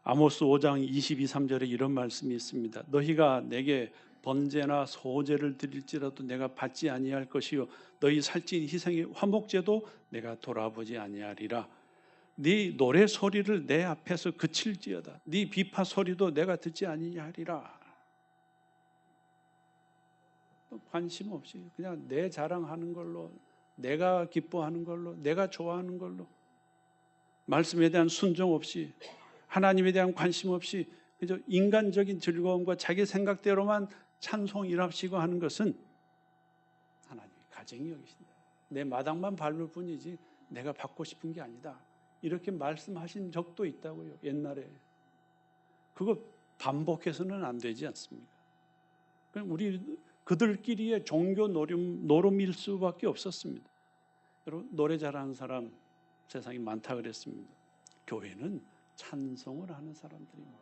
아모스 5장 22, 3절에 이런 말씀이 있습니다. 너희가 내게 번제나 소제를 드릴지라도 내가 받지 아니할 것이요 너희 살찐 희생의 화목제도 내가 돌아보지 아니하리라. 네 노래 소리를 내 앞에서 그칠지어다. 네 비파 소리도 내가 듣지 아니하리라. 관심 없이 그냥 내 자랑하는 걸로, 내가 기뻐하는 걸로, 내가 좋아하는 걸로, 말씀에 대한 순종 없이, 하나님에 대한 관심 없이 그저 인간적인 즐거움과 자기 생각대로만 찬송이랍시고 하는 것은 하나님이 가증히 여기신다. 내 마당만 밟을 뿐이지 내가 받고 싶은 게 아니다. 이렇게 말씀하신 적도 있다고요. 옛날에. 그거 반복해서는 안 되지 않습니까? 그럼 우리 그들끼리의 종교 노름일 수밖에 없었습니다. 여러분, 노래 잘하는 사람 세상에 많다 그랬습니다. 교회는 찬송을 하는 사람들입니다.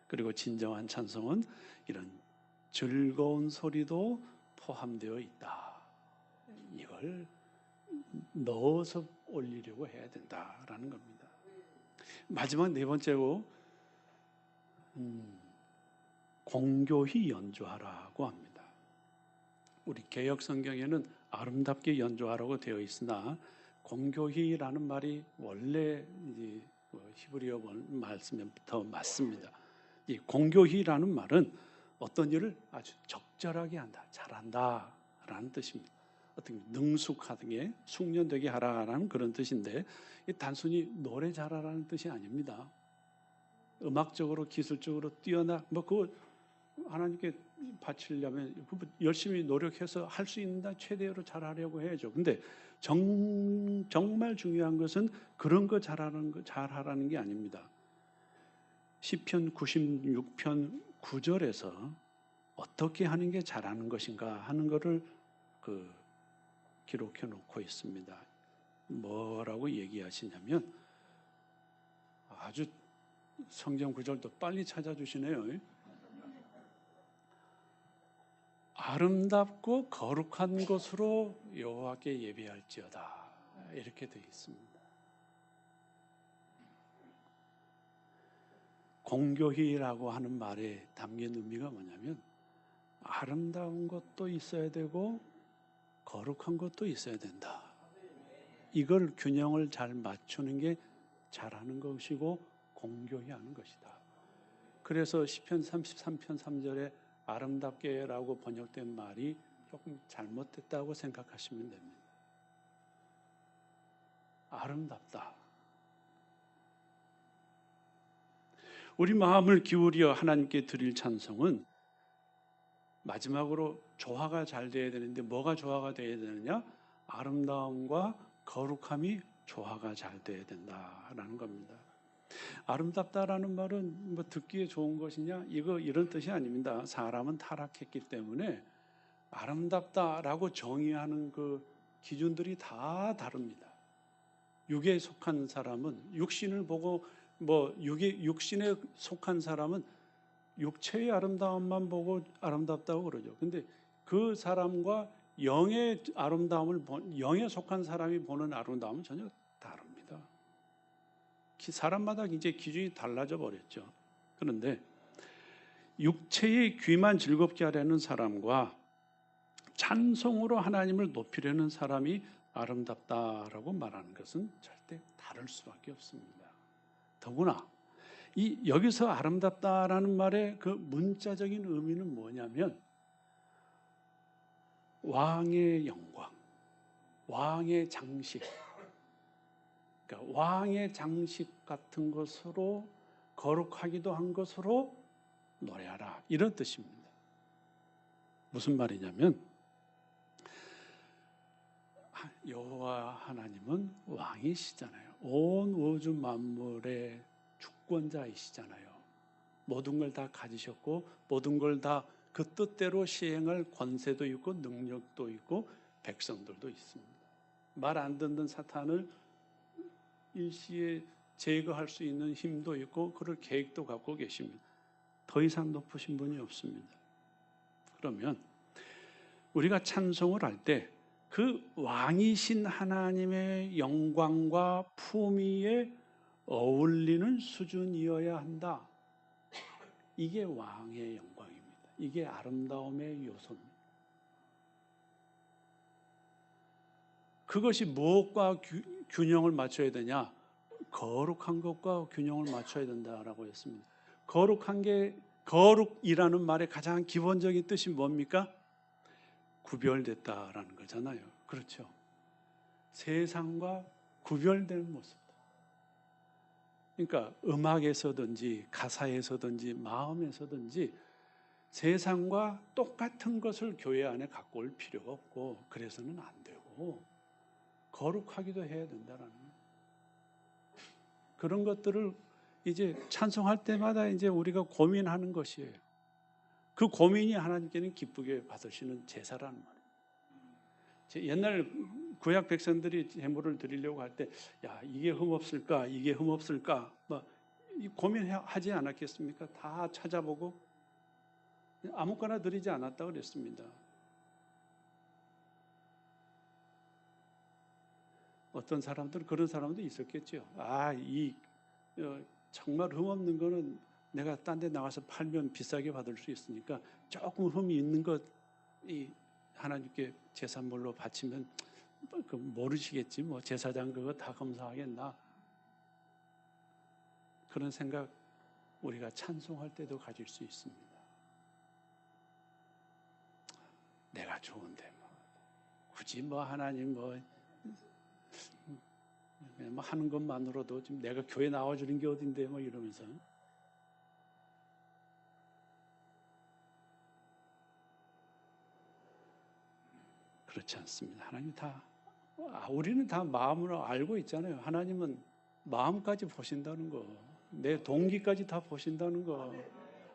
그리고 진정한 찬송은 이런 즐거운 소리도 포함되어 있다. 이걸 넣어서 올리려고 해야 된다라는 겁니다. 마지막 네 번째로 공교히 연주하라고 합니다. 우리 개역 성경에는 아름답게 연주하라고 되어 있으나 공교히라는 말이 원래 히브리어 말씀에 더 맞습니다. 이 공교히라는 말은 어떤 일을 아주 적절하게 한다, 잘한다라는 뜻입니다. 어떤 능숙하게 숙련되게 하라라는 그런 뜻인데 단순히 노래 잘하라는 뜻이 아닙니다. 음악적으로 기술적으로 뛰어나 그거 하나님께 바치려면 열심히 노력해서 할 수 있는 다 최대로 잘하려고 해야죠. 근데 정말 중요한 것은 그런 거 잘하라는 게 아닙니다. 시편 96편 9절에서 어떻게 하는 게 잘하는 것인가 하는 것을 기록해 놓고 있습니다. 뭐라고 얘기하시냐면 아주 성경 구절도 빨리 찾아주시네요. 아름답고 거룩한 것으로 여호와께 예배할지어다 이렇게 되어 있습니다. 공교히라고 하는 말에 담긴 의미가 뭐냐면 아름다운 것도 있어야 되고 거룩한 것도 있어야 된다. 이걸 균형을 잘 맞추는 게 잘하는 것이고 공교히 하는 것이다. 그래서 시편 33편 3절에 아름답게라고 번역된 말이 조금 잘못됐다고 생각하시면 됩니다. 아름답다. 우리 마음을 기울여 하나님께 드릴 찬송은 마지막으로 조화가 잘 돼야 되는데 뭐가 조화가 돼야 되느냐? 아름다움과 거룩함이 조화가 잘 돼야 된다라는 겁니다. 아름답다라는 말은 뭐 듣기에 좋은 것이냐 이런 뜻이 아닙니다. 사람은 타락했기 때문에 아름답다라고 정의하는 그 기준들이 다 다릅니다. 육에 속한 사람은 육신을 보고 육신에 속한 사람은 육체의 아름다움만 보고 아름답다고 그러죠. 근데 그 사람과 영의 아름다움을 영에 속한 사람이 보는 아름다움은 전혀 다릅니다. 사람마다 이제 기준이 달라져 버렸죠. 그런데 육체의 귀만 즐겁게 하려는 사람과 찬송으로 하나님을 높이려는 사람이 아름답다라고 말하는 것은 절대 다를 수밖에 없습니다. 더구나 여기서 아름답다라는 말의 그 문자적인 의미는 뭐냐면 왕의 영광, 왕의 장식, 그러니까 왕의 장식 같은 것으로 거룩하기도 한 것으로 노래하라 이런 뜻입니다. 무슨 말이냐면 여호와 하나님은 왕이시잖아요. 온 우주 만물의 주권자이시잖아요. 모든 걸 다 가지셨고 모든 걸 다 그 뜻대로 시행할 권세도 있고 능력도 있고 백성들도 있습니다. 말 안 듣는 사탄을 일시에 제거할 수 있는 힘도 있고 그럴 계획도 갖고 계십니다. 더 이상 높으신 분이 없습니다. 그러면 우리가 찬송을 할 때 그 왕이신 하나님의 영광과 품위에 어울리는 수준이어야 한다. 이게 왕의 영광입니다. 이게 아름다움의 요소입니다. 그것이 무엇과 균형을 맞춰야 되냐? 거룩한 것과 균형을 맞춰야 된다라고 했습니다. 거룩이라는 말의 가장 기본적인 뜻이 뭡니까? 구별됐다라는 거잖아요. 그렇죠? 세상과 구별된 모습. 그러니까 음악에서든지 가사에서든지 마음에서든지 세상과 똑같은 것을 교회 안에 갖고 올 필요가 없고 그래서는 안 되고 거룩하기도 해야 된다라는 거예요. 그런 것들을 이제 찬송할 때마다 이제 우리가 고민하는 것이에요. 그 고민이 하나님께는 기쁘게 받으시는 제사라는 말이에요. 옛날 구약 백성들이 제물을 드리려고 할 때, 야 이게 흠없을까, 이게 흠없을까, 뭐 고민하지 않았겠습니까? 다 찾아보고 아무거나 드리지 않았다 그랬습니다. 어떤 사람들은 그런 사람도 있었겠죠. 정말 흠없는 거는 내가 딴 데 나가서 팔면 비싸게 받을 수 있으니까 조금 흠이 있는 것 하나님께 제사물로 바치면 모르시겠지 뭐 제사장 그거 다 검사하겠나. 그런 생각 우리가 찬송할 때도 가질 수 있습니다. 내가 좋은데 뭐 굳이 뭐 하나님 뭐 하는 것만으로도 지금 내가 교회 나와주는 게 어딘데 뭐 이러면서 그렇지 않습니다. 하나님 우리는 다 마음으로 알고 있잖아요. 하나님은 마음까지 보신다는 거, 내 동기까지 다 보신다는 거.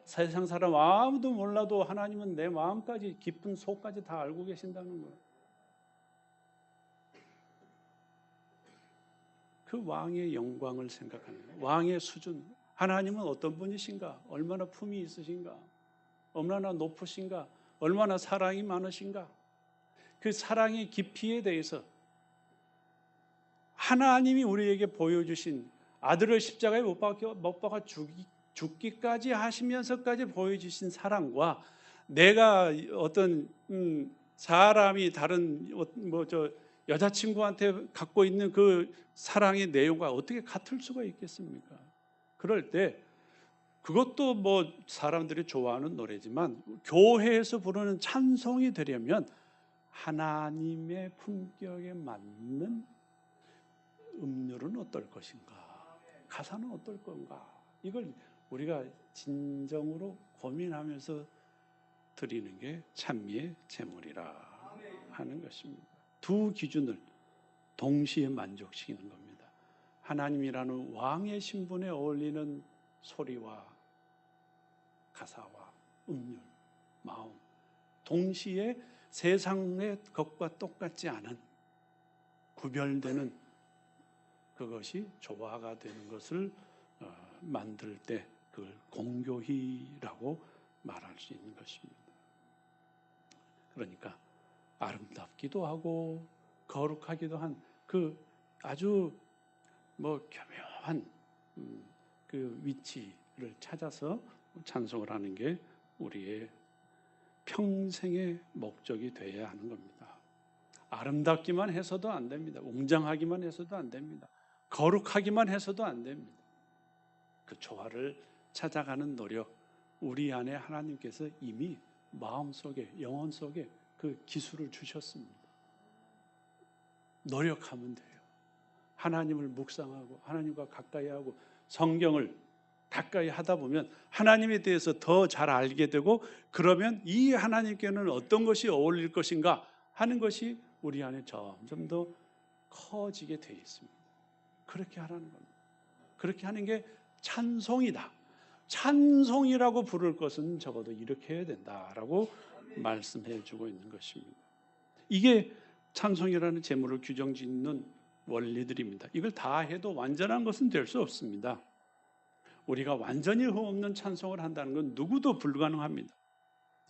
세상 사람 아무도 몰라도 하나님은 내 마음까지 깊은 속까지 다 알고 계신다는 거. 그 왕의 영광을 생각하는 거예요. 왕의 수준. 하나님은 어떤 분이신가? 얼마나 품이 있으신가? 얼마나 높으신가? 얼마나 사랑이 많으신가? 그 사랑의 깊이에 대해서 하나님이 우리에게 보여주신 아들을 십자가에 못 박아 죽기까지 하시면서까지 보여주신 사랑과 내가 어떤 사람이 다른 여자친구한테 갖고 있는 그 사랑의 내용과 어떻게 같을 수가 있겠습니까? 그럴 때 그것도 뭐 사람들이 좋아하는 노래지만 교회에서 부르는 찬송이 되려면 하나님의 품격에 맞는 음률은 어떨 것인가? 가사는 어떨 건가? 이걸 우리가 진정으로 고민하면서 드리는 게 찬미의 제물이라 하는 것입니다. 두 기준을 동시에 만족시키는 겁니다. 하나님이라는 왕의 신분에 어울리는 소리와 가사와 음률, 마음 동시에 세상의 것과 똑같지 않은 구별되는 그것이 조화가 되는 것을 만들 때 그걸 공교희라고 말할 수 있는 것입니다. 그러니까 아름답기도 하고 거룩하기도 한 그 아주 교묘한 그 위치를 찾아서 찬송을 하는 게 우리의 평생의 목적이 되어야 하는 겁니다. 아름답기만 해서도 안 됩니다. 웅장하기만 해서도 안 됩니다. 거룩하기만 해서도 안 됩니다. 그 조화를 찾아가는 노력, 우리 안에 하나님께서 이미 마음속에, 영혼 속에 그 기술을 주셨습니다. 노력하면 돼요. 하나님을 묵상하고 하나님과 가까이 하고 성경을 가까이 하다 보면 하나님에 대해서 더 잘 알게 되고, 그러면 이 하나님께는 어떤 것이 어울릴 것인가 하는 것이 우리 안에 점점 더 커지게 되어 있습니다. 그렇게 하라는 겁니다. 그렇게 하는 게 찬송이다. 찬송이라고 부를 것은 적어도 이렇게 해야 된다라고 말씀해 주고 있는 것입니다. 이게 찬송이라는 제물을 규정짓는 원리들입니다. 이걸 다 해도 완전한 것은 될 수 없습니다. 우리가 완전히 흠없는 찬송을 한다는 건 누구도 불가능합니다.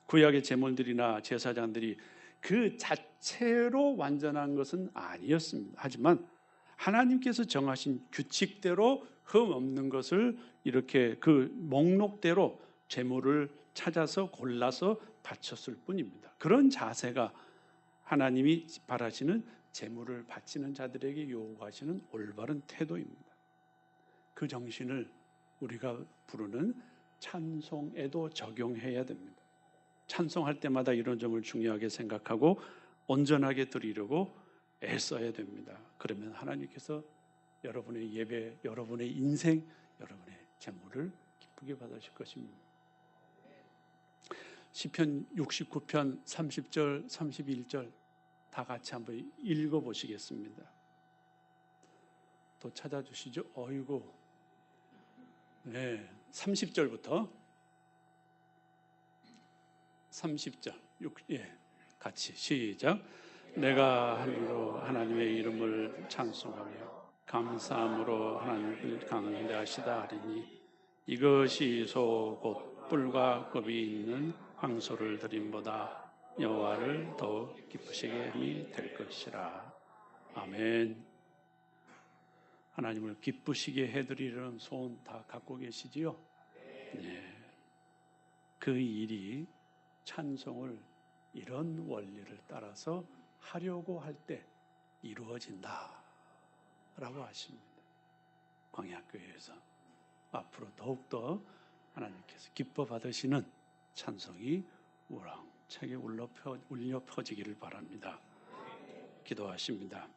구약의 제물들이나 제사장들이 그 자체로 완전한 것은 아니었습니다. 하지만 하나님께서 정하신 규칙대로 흠없는 것을 이렇게 그 목록대로 제물을 찾아서 골라서 바쳤을 뿐입니다. 그런 자세가 하나님이 바라시는 제물을 바치는 자들에게 요구하시는 올바른 태도입니다. 그 정신을 우리가 부르는 찬송에도 적용해야 됩니다. 찬송할 때마다 이런 점을 중요하게 생각하고 온전하게 드리려고 애써야 됩니다. 그러면 하나님께서 여러분의 예배, 여러분의 인생, 여러분의 제물을 기쁘게 받으실 것입니다. 시편 69편 30절, 31절 다 같이 한번 읽어보시겠습니다. 또 찾아주시죠. 어이구, 네, 30절부터 30절, 같이 시작. 내가 하늘로 하나님의 이름을 찬송하며 감사함으로 하나님을 강대하시다 하리니 이것이 소 곧 뿔과 겁이 있는 황소를 드림보다 여호와를 더욱 기쁘시게 함이 될 것이라. 아멘. 하나님을 기쁘시게 해드리려는 소원 다 갖고 계시지요? 네. 그 일이 찬송을 이런 원리를 따라서 하려고 할 때 이루어진다 라고 하십니다. 광야교회에서 앞으로 더욱더 하나님께서 기뻐 받으시는 찬송이 우렁차게 울려 퍼지기를 바랍니다. 기도하십니다.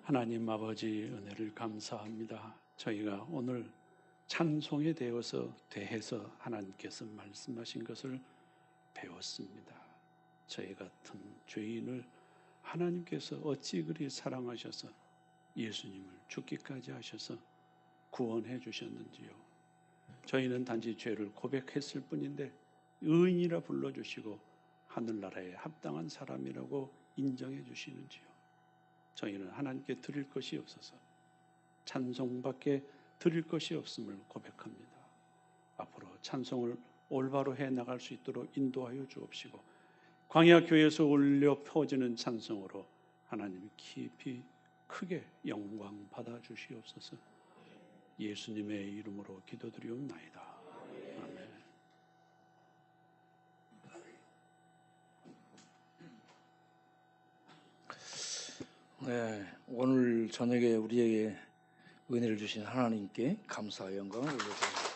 하나님 아버지 은혜를 감사합니다. 저희가 오늘 찬송에 대해서 하나님께서 말씀하신 것을 배웠습니다. 저희 같은 죄인을 하나님께서 어찌 그리 사랑하셔서 예수님을 죽기까지 하셔서 구원해 주셨는지요. 저희는 단지 죄를 고백했을 뿐인데 의인이라 불러주시고 하늘나라에 합당한 사람이라고 인정해 주시는지요. 저희는 하나님께 드릴 것이 없어서 찬송밖에 드릴 것이 없음을 고백합니다. 앞으로 찬송을 올바로 해나갈 수 있도록 인도하여 주옵시고 광야교회에서 울려 퍼지는 찬송으로 하나님 깊이 크게 영광 받아 주시옵소서. 예수님의 이름으로 기도드리옵나이다. 아멘. 네, 오늘 저녁에 우리에게 은혜를 주신 하나님께 감사와 영광을 올려드립니다.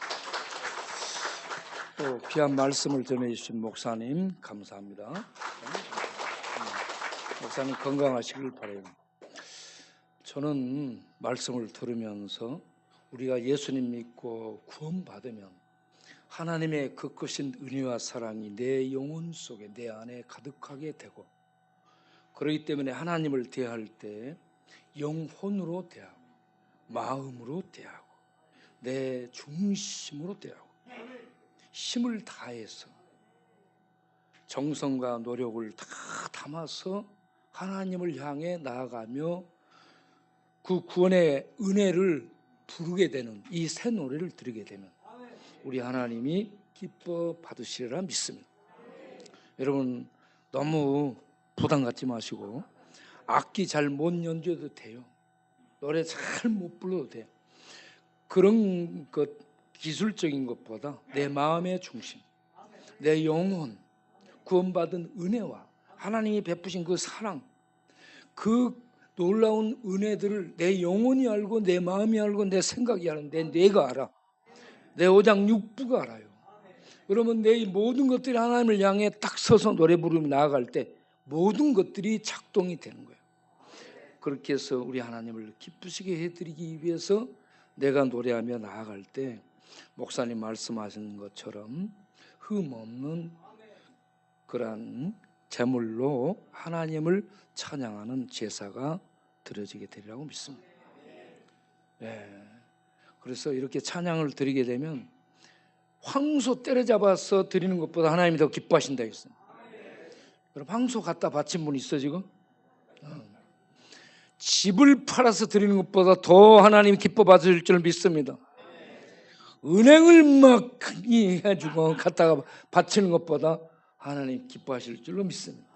또 귀한 말씀을 전해주신 목사님 감사합니다. 목사님 건강하시길 바랍니다. 저는 말씀을 들으면서 우리가 예수님 믿고 구원받으면 하나님의 그 크신 은혜와 사랑이 내 영혼 속에 내 안에 가득하게 되고 그렇기 때문에 하나님을 대할 때 영혼으로 대하고 마음으로 대하고 내 중심으로 대하고 힘을 다해서 정성과 노력을 다 담아서 하나님을 향해 나아가며 그 구원의 은혜를 부르게 되는 이 새 노래를 들으게 되면 우리 하나님이 기뻐 받으시리라 믿습니다. 여러분 너무 부담 갖지 마시고 악기 잘 못 연주해도 돼요. 노래 잘 못 불러도 돼요. 그런 것 기술적인 것보다 내 마음의 중심, 내 영혼, 구원받은 은혜와 하나님이 베푸신 그 사랑, 그 놀라운 은혜들을 내 영혼이 알고 내 마음이 알고 내 생각이 알고 내 뇌가 알아. 내 오장육부가 알아요. 그러면 내 모든 것들이 하나님을 향해 딱 서서 노래 부르며 나아갈 때 모든 것들이 작동이 되는 거예요. 그렇게 해서 우리 하나님을 기쁘시게 해드리기 위해서 내가 노래하며 나아갈 때 목사님 말씀하시는 것처럼 흠없는 그러한 제물로 하나님을 찬양하는 제사가 드려지게 되리라고 믿습니다. 네. 그래서 이렇게 찬양을 드리게 되면 황소 때려잡아서 드리는 것보다 하나님이 더 기뻐하신다 했어요. 여러분 황소 갖다 바친 분 있어 지금? 집을 팔아서 드리는 것보다 더 하나님 기뻐 받으실 줄 믿습니다. 은행을 막 크게 해가지고 갖다가 바치는 것보다 하나님 기뻐하실 줄로 믿습니다.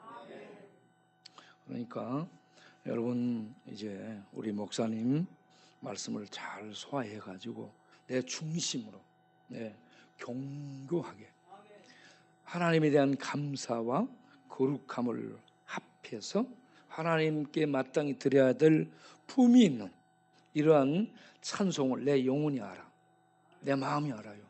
그러니까 여러분 이제 우리 목사님 말씀을 잘 소화해가지고 내 중심으로 견고하게 하나님에 대한 감사와 거룩함을 합해서 하나님께 마땅히 드려야 될 품이 있는 이러한 찬송을 내 영혼이 알아, 내 마음이 알아요.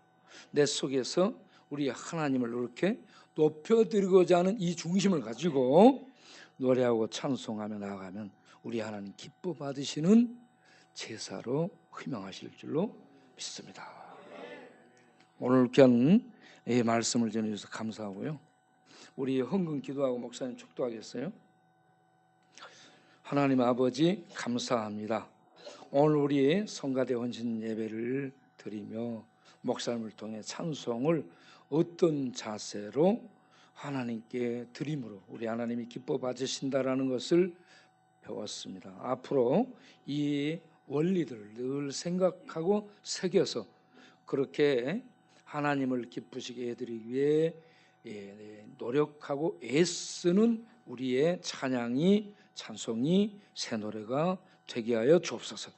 내 속에서 우리 하나님을 이렇게 높여드리고자 하는 이 중심을 가지고 노래하고 찬송하며 나아가면 우리 하나님 기뻐 받으시는 제사로 흠명하실 줄로 믿습니다. 오늘 귀한 이 말씀을 전해주셔서 감사하고요. 우리 헌금 기도하고 목사님 축도하겠어요? 하나님 아버지 감사합니다. 오늘 우리 성가대 헌신 예배를 드리며 목사님을 통해 찬송을 어떤 자세로 하나님께 드림으로 우리 하나님이 기뻐 받으신다라는 것을 배웠습니다. 앞으로 이 원리들을 늘 생각하고 새겨서 그렇게 하나님을 기쁘시게 해드리기 위해 노력하고 애쓰는 우리의 찬송이 새 노래가 되게 하여 주옵소서.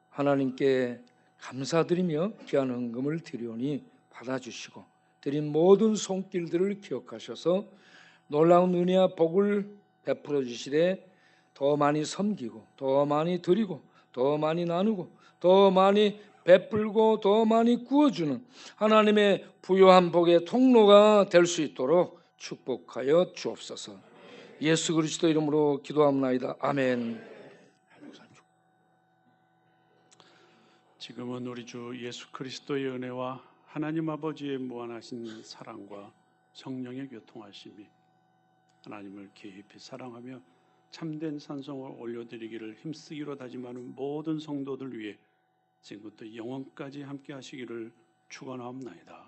하나님께 감사드리며 귀한 헌금을 드리오니 받아주시고 드린 모든 손길들을 기억하셔서 놀라운 은혜와 복을 베풀어 주시되 더 많이 섬기고 더 많이 드리고 더 많이 나누고 더 많이 베풀고 더 많이 구워주는 하나님의 부요한 복의 통로가 될 수 있도록 축복하여 주옵소서. 예수 그리스도 이름으로 기도합나이다. 아멘. 지금은 우리 주 예수 그리스도의 은혜와 하나님 아버지의 무한하신 사랑과 성령의 교통하심이 하나님을 깊이 사랑하며 참된 찬송을 올려드리기를 힘쓰기로 다짐하는 모든 성도들 위해 지금부터 영원까지 함께 하시기를 축원하옵나이다.